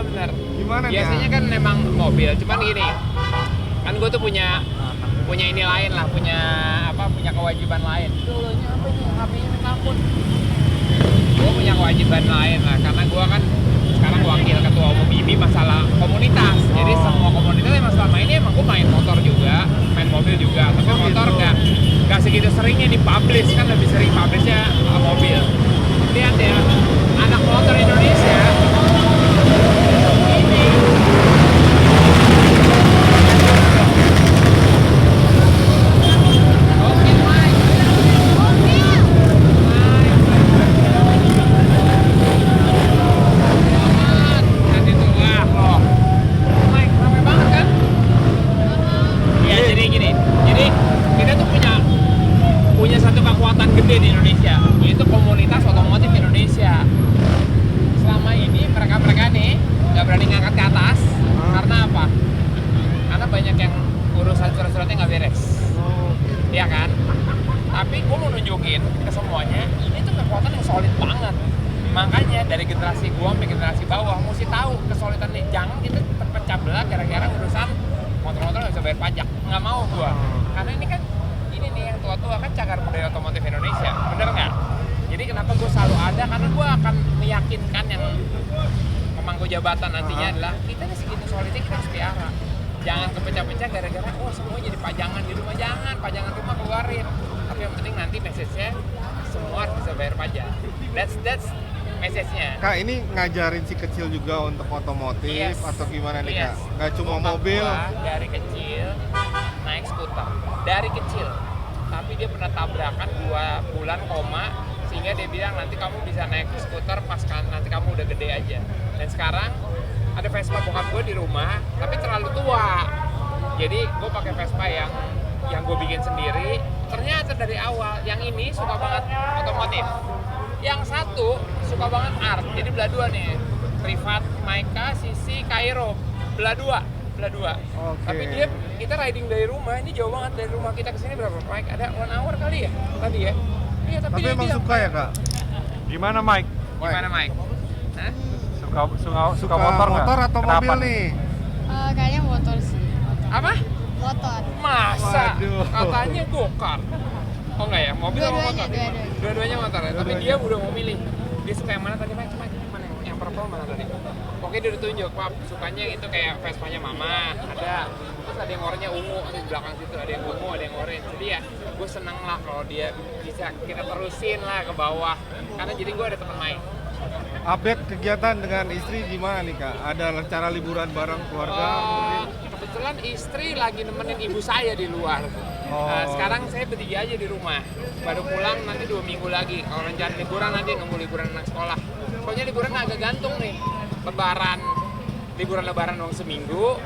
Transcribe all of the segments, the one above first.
benar. Gimana nih? Biasanya kan memang mobil, cuman gini, kan gue tuh punya ini lain lah, punya kewajiban lain. Dulunya apa ini? HP-nya minta ampun. Gue punya kewajiban lain lah, karena gue kan sekarang wakil ketua umum IMI masalah komunitas. Jadi semua komunitas emang selama ini emang gue main motor juga, main mobil juga, tapi motor nggak segitu seringnya dipublish, kan lebih sering publishnya mobil. Lihat ya, anak motor Indonesia ini gede di Indonesia, yaitu komunitas otomotif Indonesia. Selama ini mereka nih nggak berani ngangkat ke atas. Karena apa? Karena banyak yang urusan surat-suratnya nggak beres. Iya kan? Tapi gue mau nunjukin ke semuanya, ini tuh kekuatan yang solid banget. Makanya dari generasi gue sampai generasi bawah mesti tahu kesolidannya. Jangan kita terpecah belah gara-gara urusan motor-motor nggak bisa bayar pajak. Nggak mau gue. Karena ini kan yang tua-tua kan cagar budaya otomotif Indonesia, bener nggak? Jadi kenapa gue selalu ada? Karena gue akan meyakinkan yang pemangku jabatan nantinya adalah kita nih segitu solidnya kita harus piara. Jangan kepecah-pecah gara-gara semua jadi pajangan di rumah. Jangan, pajangan rumah keluarin. Tapi yang penting nanti message-nya semua harus bisa bayar pajak. That's message-nya. Kak, ini ngajarin si kecil juga untuk otomotif atau gimana nih Kak? Nggak cuma Bokap mobil? Dari kecil naik skuter, dari kecil. Tapi dia pernah tabrakan 2 bulan koma, sehingga dia bilang nanti kamu bisa naik skuter pas nanti kamu udah gede aja. Dan sekarang ada Vespa bokap gue di rumah, tapi terlalu tua. Jadi gue pakai Vespa yang gue bikin sendiri. Ternyata dari awal yang ini suka banget otomotif, yang satu suka banget art. Jadi belah dua nih, Privat, Maika, Sisi, Cairo, belah dua. Okay. Tapi kita riding dari rumah, ini jauh banget dari rumah kita ke sini berapa? Mike, ada 1 hour kali ya tadi ya? Iya, tapi dia emang suka ya Kak? Gimana Mike? Hah? Suka motor nggak? Motor atau Kenapa? mobil nih? Kayaknya motor sih. Apa? Motor. Masa? Waduh. Katanya go-kart. Oh enggak ya? Mobil atau motor? Dua-duanya motor ya? Tapi dia udah mau milih. Dia suka yang mana tadi Mike? Mana yang purple mana tadi? Pokoknya dia ditunjuk, Pak, sukanya itu kayak Vespanya mama, ada. Terus ada yang warnanya ungu, di belakang situ ada yang ungu, ada yang orange. Jadi ya, gue seneng lah kalau dia bisa kita terusin lah ke bawah. Karena jadi gue ada teman main. Update kegiatan dengan istri gimana nih Kak? Ada rencana liburan bareng keluarga? Kebetulan istri lagi nemenin ibu saya di luar. Sekarang saya bertiga aja di rumah. Baru pulang nanti 2 minggu lagi. Kalau rencana liburan nanti nunggu liburan anak sekolah. Soalnya liburan agak gantung nih. Liburan lebaran dong seminggu,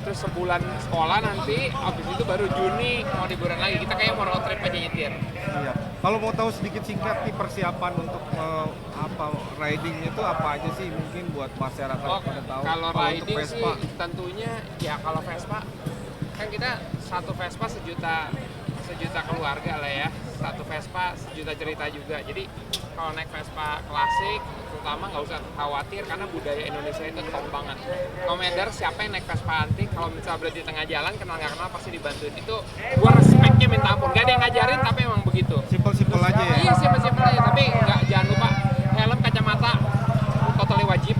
terus sebulan sekolah nanti, habis itu baru Juni mau liburan lagi. Kita kayak mau road trip aja nyetir. Iya. Kalau mau tahu sedikit singkat nih persiapan untuk riding itu apa aja sih mungkin buat masyarakat pada tahu? Kalau riding sih Vespa. tentunya ya kalau Vespa kan kita satu Vespa sejuta keluarga lah ya. Satu Vespa sejuta cerita juga. Jadi kalau naik Vespa klasik terutama nggak usah khawatir karena budaya Indonesia itu top banget. Komander siapa yang naik Vespa antik kalau misalnya berada di tengah jalan kenal nggak kenal pasti dibantuin. Itu gua respectnya minta ampun. Gak ada yang ngajarin tapi emang begitu. Simpel aja ya. Iya simpel aja tapi jangan lupa helm, kacamata totally wajib.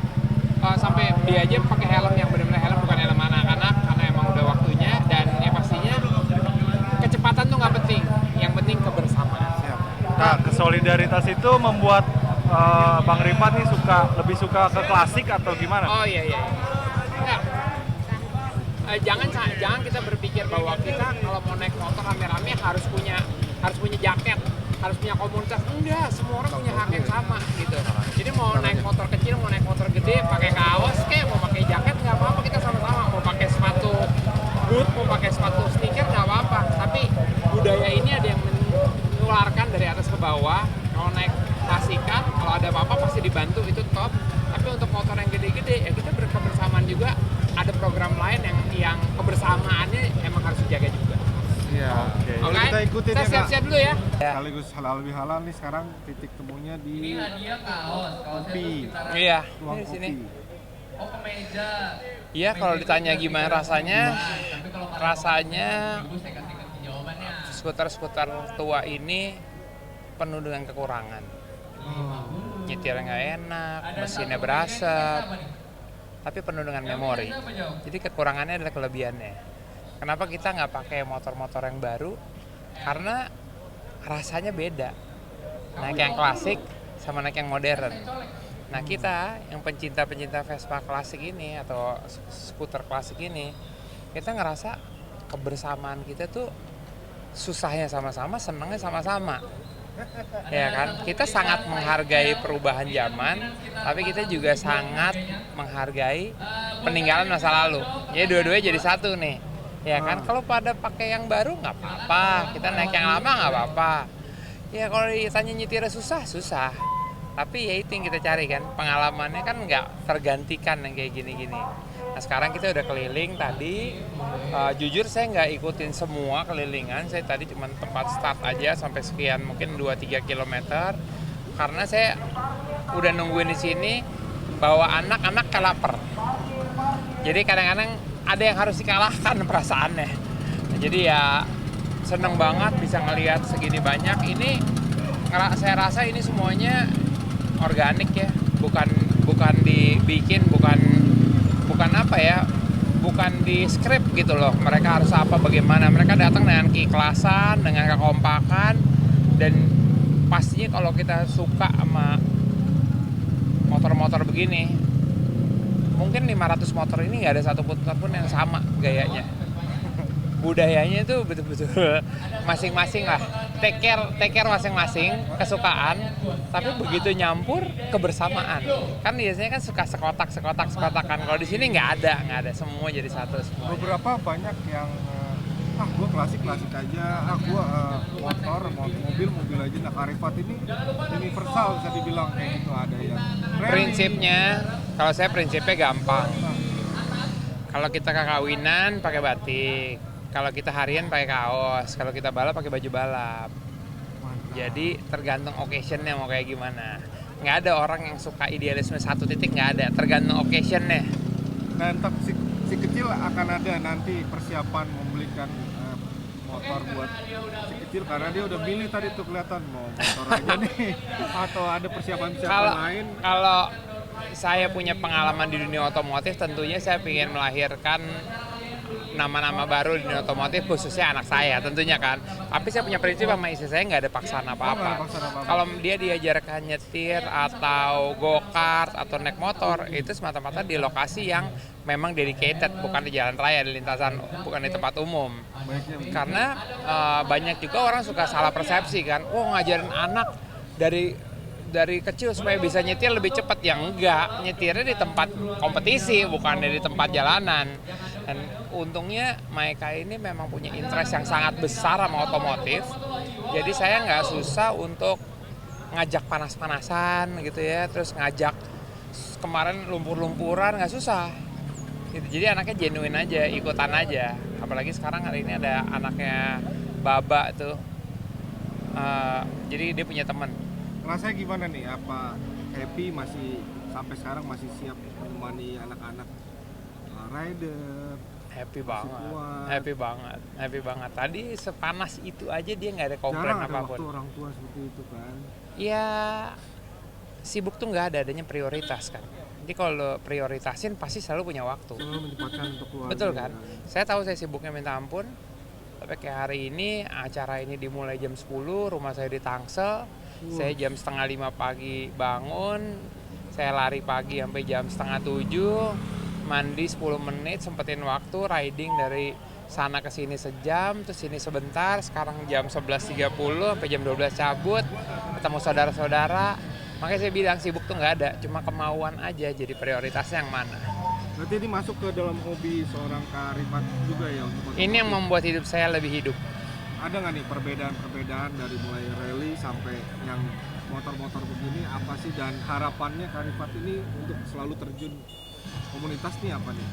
Sampai dia aja pakai helm yang benar-benar helm bukan helm anak-anak karena emang udah waktunya dan ya pastinya kecepatan tuh nggak penting. Yang penting kebersamaan. Nah, kesolidaritas itu membuat Bang Rifat nih lebih suka ke klasik atau gimana? Oh iya. Enggak. Jangan kita berpikir bahwa kita kalau mau naik motor rame-rame harus punya jaket, harus punya komunitas. Enggak, semua orang punya hak yang sama gitu. Jadi mau naik motor kecil, mau naik motor gede, pakai kaos kayak mau pakai jaket nggak apa-apa, kita sama-sama. Mau pakai sepatu boot, mau pakai sepatu sneaker nggak apa-apa. Tapi budaya ini ada yang menularkan dari atas ke bawah. Kalau naik klasikan, kalau ada apa-apa pasti dibantu, itu top. Tapi untuk motor yang gede-gede ya kita berkebersamaan juga. Ada program lain yang kebersamaannya emang harus dijaga juga. Iya. Oke. Kita ikutin Kita ya Kak. siap-siap dulu ya. Sekaligus halal bihalal nih sekarang titik temunya di Ini hadiah kaos Kopi. Iya. Ruang Di sini. kopi. Oh, Iya, kalau ditanya gimana rasanya skuter-skuter tua ini penuh dengan kekurangan. Nyetirnya nggak enak, mesinnya berasap, tapi penuh dengan memori. Jadi kekurangannya adalah kelebihannya. Kenapa kita nggak pakai motor-motor yang baru? Karena rasanya beda. Naik yang klasik sama naik yang modern. Nah kita yang pencinta-pencinta Vespa klasik ini atau skuter klasik ini, kita ngerasa kebersamaan kita tuh susahnya sama-sama, senangnya sama-sama. Ya kan? Kita sangat menghargai perubahan zaman, tapi kita juga sangat menghargai peninggalan masa lalu. Jadi dua-duanya jadi satu nih. Ya kan? Kalau pada pakai yang baru nggak apa-apa, kita naik yang lama nggak apa-apa. Ya kalau ditanya nyetirnya susah. Tapi ya itu yang kita cari kan, pengalamannya kan nggak tergantikan yang kayak gini-gini. Nah sekarang kita udah keliling tadi, jujur saya nggak ikutin semua kelilingan, saya tadi cuma tempat start aja sampai sekian mungkin 2-3 kilometer. Karena saya udah nungguin di sini bawa anak-anak lapar. Jadi kadang-kadang ada yang harus dikalahkan perasaannya. Nah, jadi ya seneng banget bisa ngelihat segini banyak. Ini saya rasa ini semuanya organik ya, bukan dibikin, bukan apa ya, bukan di script gitu loh. Mereka harus apa bagaimana, mereka datang dengan keikhlasan, dengan kekompakan, dan pastinya kalau kita suka sama motor-motor begini, mungkin 500 motor ini nggak ada satu motor pun yang sama gayanya. Budayanya itu betul-betul masing-masing lah, take care masing-masing, kesukaan, tapi begitu nyampur kebersamaan. Kan biasanya kan suka sekotak-sekotakan. Kalau di sini nggak ada, semua jadi satu semua. Beberapa banyak yang gue klasik aja, gue mobil aja. Nah Karifat ini universal bisa dibilang kayak gitu, ada yang prinsipnya, kalau saya prinsipnya gampang. Kalau kita kekawinan pakai batik, kalau kita harian pakai kaos, kalau kita balap pakai baju balap. Jadi tergantung occasionnya mau kayak gimana. Nggak ada orang yang suka idealisme satu titik, nggak ada. Tergantung occasionnya. Nah untuk si kecil akan ada nanti persiapan membelikan motor buat si kecil, karena dia udah milih tadi tuh kelihatan mau motor aja nih atau ada persiapan lain. Kalau saya punya pengalaman di dunia otomotif, tentunya saya ingin melahirkan nama-nama baru di dunia otomotif, khususnya anak saya tentunya kan. Tapi saya punya prinsip sama istri saya, nggak ada paksaan apa-apa. Kalau dia diajarkan nyetir atau go-kart atau naik motor, itu semata-mata di lokasi yang memang dedicated, bukan di jalan raya, di lintasan, bukan di tempat umum. Karena banyak juga orang suka salah persepsi kan, ngajarin anak dari kecil supaya bisa nyetir lebih cepat. Ya enggak, nyetirnya di tempat kompetisi, bukan di tempat jalanan. Dan untungnya Maika ini memang punya interest yang sangat besar sama otomotif. Jadi saya nggak susah untuk ngajak panas-panasan gitu ya, terus ngajak kemarin lumpur-lumpuran, nggak susah. Gitu. Jadi anaknya genuine aja, ikutan aja. Apalagi sekarang hari ini ada anaknya Baba tuh. Jadi dia punya teman. Rasanya gimana nih? Apa happy masih sampai sekarang masih siap menemani anak-anak rider? Happy banget. Tadi sepanas itu aja dia nggak ada komplain apapun. Jarang ada waktu orang tua seperti itu kan? Ya sibuk tuh nggak ada, adanya prioritas kan. Jadi kalau prioritasin pasti selalu punya waktu. Selalu menyempatkan untuk keluarga. Betul kan? Saya tahu saya sibuknya minta ampun. Tapi kayak hari ini acara ini dimulai jam 10, rumah saya di Tangsel. Saya jam 4:30 pagi bangun, saya lari pagi sampai jam 6:30, mandi 10 menit, sempetin waktu, riding dari sana ke sini sejam, terus sini sebentar, sekarang jam 11:30 sampai jam 12 cabut, ketemu saudara-saudara. Makanya saya bilang sibuk tuh nggak ada, cuma kemauan aja jadi prioritasnya yang mana. Berarti ini masuk ke dalam hobi seorang Karifat juga ya? Ini yang membuat hidup saya lebih hidup. Ada nggak nih perbedaan dari mulai rally sampai yang motor-motor begini, apa sih, dan harapannya Karifat ini untuk selalu terjun komunitas nih apa nih?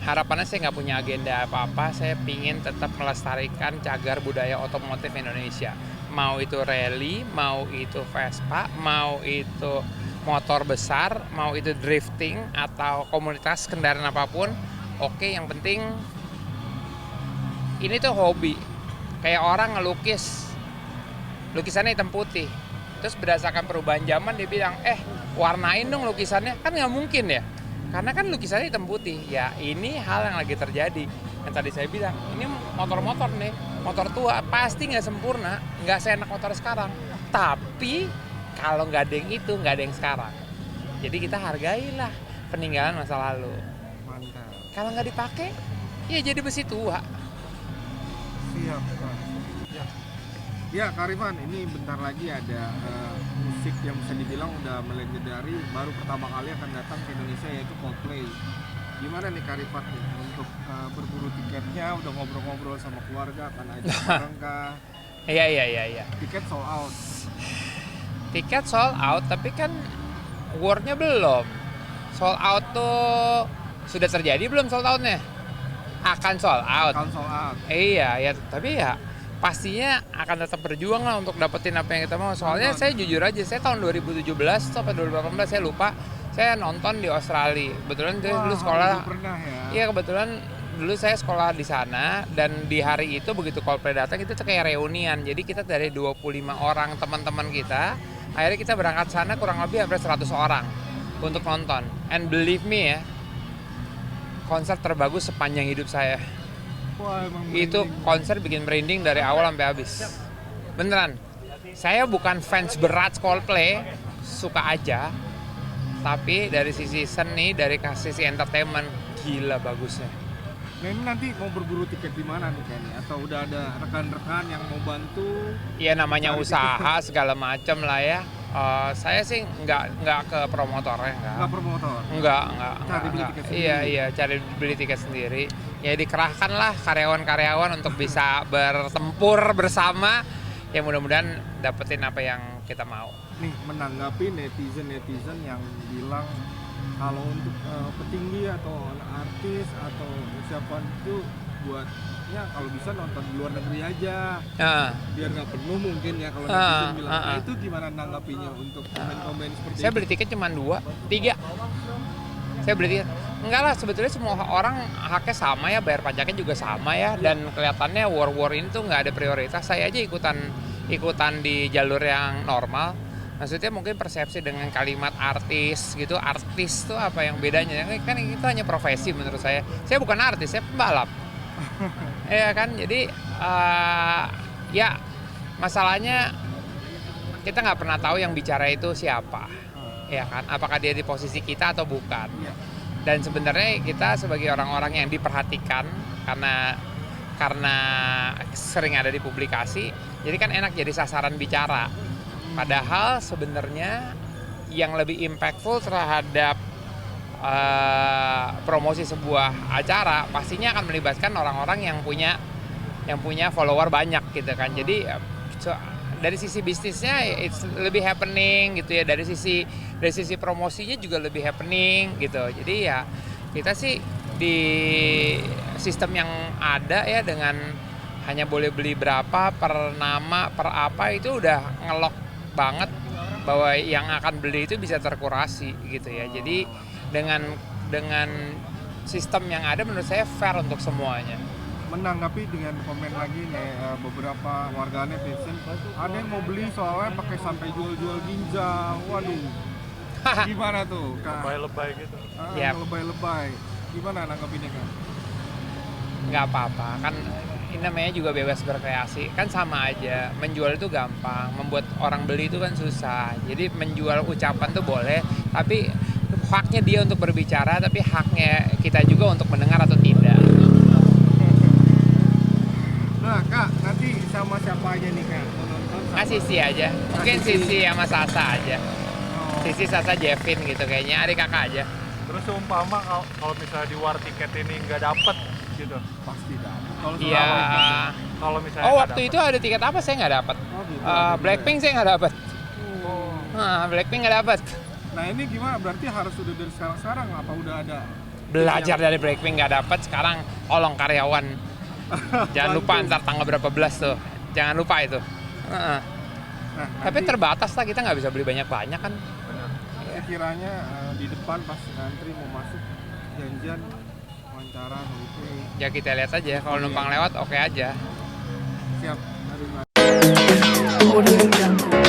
Harapannya saya nggak punya agenda apa-apa, saya pingin tetap melestarikan cagar budaya otomotif Indonesia. Mau itu rally, mau itu Vespa, mau itu motor besar, mau itu drifting atau komunitas kendaraan apapun, oke, yang penting ini tuh hobi. Kayak orang ngelukis, lukisannya hitam putih. Terus berdasarkan perubahan zaman dia bilang, warnain dong lukisannya. Kan nggak mungkin ya, karena kan lukisannya hitam putih. Ya ini hal yang lagi terjadi. Yang tadi saya bilang, ini motor-motor nih, motor tua pasti nggak sempurna, nggak seenak motor sekarang. Tapi kalau nggak ada yang itu, nggak ada yang sekarang. Jadi kita hargailah peninggalan masa lalu. Mantap. Kalau nggak dipakai, ya jadi besi tua. Siap, Kak. Ya, Kak Rifan, ini bentar lagi ada musik yang bisa dibilang udah melegendari, baru pertama kali akan datang ke Indonesia, yaitu Coldplay. Gimana nih Kak Rifan nih untuk berburu tiketnya? Udah ngobrol-ngobrol sama keluarga, akan ajak bareng kah? Iya. Tiket sold out. Tiket sold out, tapi kan award-nya belum. Sold out tuh sudah terjadi belum sold out-nya? Akan sold out. Akan sold out. Iya, ya, tapi ya pastinya akan tetap berjuang lah untuk dapetin apa yang kita mau. Soalnya saya jujur aja, saya tahun 2017 sampai 2018 saya lupa, saya nonton di Australia. Kebetulan saya dulu sekolah. Pernah ya. Iya, kebetulan dulu saya sekolah di sana, dan di hari itu begitu Coldplay datang itu tuh kayak reunian. Jadi kita dari 25 orang teman-teman kita, akhirnya kita berangkat sana kurang lebih hampir 100 orang untuk nonton. And believe me ya, konser terbagus sepanjang hidup saya. Wah, emang Itu merinding. konser bikin merinding dari awal sampai habis. Beneran. Saya bukan fans berat Coldplay, suka aja. Tapi dari sisi seni, dari sisi entertainment, gila bagusnya. Nah, ini nanti mau berburu tiket di mana nih Kenny? Atau udah ada rekan-rekan yang mau bantu? Iya, namanya Cari usaha segala macam lah ya. Saya sih nggak ke promotornya, Nggak promotor? Enggak. Cari beli tiket sendiri? Iya, cari beli tiket sendiri. Ya dikerahkan lah karyawan-karyawan untuk bisa bertempur bersama. Ya mudah-mudahan dapetin apa yang kita mau. Nih, menanggapi netizen yang bilang kalau untuk petinggi atau artis atau siapa itu buatnya kalau bisa nonton di luar negeri aja, biar nggak penuh mungkin ya kalau netizen bilang. Nah, itu gimana nanggapinya untuk komen-komen seperti Saya itu? beli tiket cuma 2, 3. Saya beli tiket. Enggak lah, sebetulnya semua orang haknya sama ya, bayar pajaknya juga sama ya, dan kelihatannya war ini tuh nggak ada prioritas. Saya aja ikutan di jalur yang normal. Maksudnya mungkin persepsi dengan kalimat artis gitu, artis tuh apa yang bedanya? Kan itu hanya profesi menurut saya. Saya bukan artis, saya pembalap. Ya kan, jadi ya masalahnya kita nggak pernah tahu yang bicara itu siapa, ya kan? Apakah dia di posisi kita atau bukan? Iya. Dan sebenarnya kita sebagai orang-orang yang diperhatikan karena sering ada di publikasi, jadi kan enak jadi sasaran bicara. Padahal sebenarnya yang lebih impactful terhadap promosi sebuah acara pastinya akan melibatkan orang-orang yang punya follower banyak gitu kan. Jadi dari sisi bisnisnya it's lebih happening gitu ya, dari sisi promosinya juga lebih happening gitu. Jadi ya kita sih di sistem yang ada ya, dengan hanya boleh beli berapa per nama per apa, itu udah ngelok banget bahwa yang akan beli itu bisa terkurasi gitu ya. Jadi dengan sistem yang ada menurut saya fair untuk semuanya. Menanggapi dengan komen lagi nih, beberapa warganet netizen ada yang mau beli soalnya pakai sampai jual-jual ginjal. Waduh, gimana tuh Kak? Lebay-lebay gitu. Yap. Lebay-lebay. Gimana nanggapinnya Kak? Nggak apa-apa kan, ini namanya juga bebas berkreasi, kan sama aja. Menjual itu gampang, membuat orang beli itu kan susah. Jadi menjual ucapan tuh boleh, tapi haknya dia untuk berbicara, tapi haknya kita juga untuk mendengar atau tidak. Nah Kak, nanti sama siapa aja nih Kak? Mau nonton sama... Sisi aja, mungkin Sisi sama Sasa aja. Oh. Sisi, Sasa, Jevin gitu kayaknya, adik kakak aja. Terus seumpama kalau misalnya di war tiket ini nggak dapet gitu. Pasti dah. Kalau Iya. Kalau misalnya Oh, nggak waktu dapet. itu ada tiket apa saya nggak dapat. Oh, gitu. Blackpink saya nggak dapat. Oh. Blackpink nggak dapat. Nah ini gimana? Berarti harus udah dari sekarang apa udah ada? Belajar dari Blackpink nggak dapat, sekarang tolong karyawan. Jangan lupa ntar tanggal berapa belas tuh. Jangan lupa itu. Nah, Tapi nanti- terbatas lah, kita nggak bisa beli banyak-banyak kan. Bener. sekiranya di depan pas ngantri mau masuk janjian wawancara gitu. Ya kita lihat aja, kalau numpang lewat oke aja. Siap. Aduh, Audio Jungle.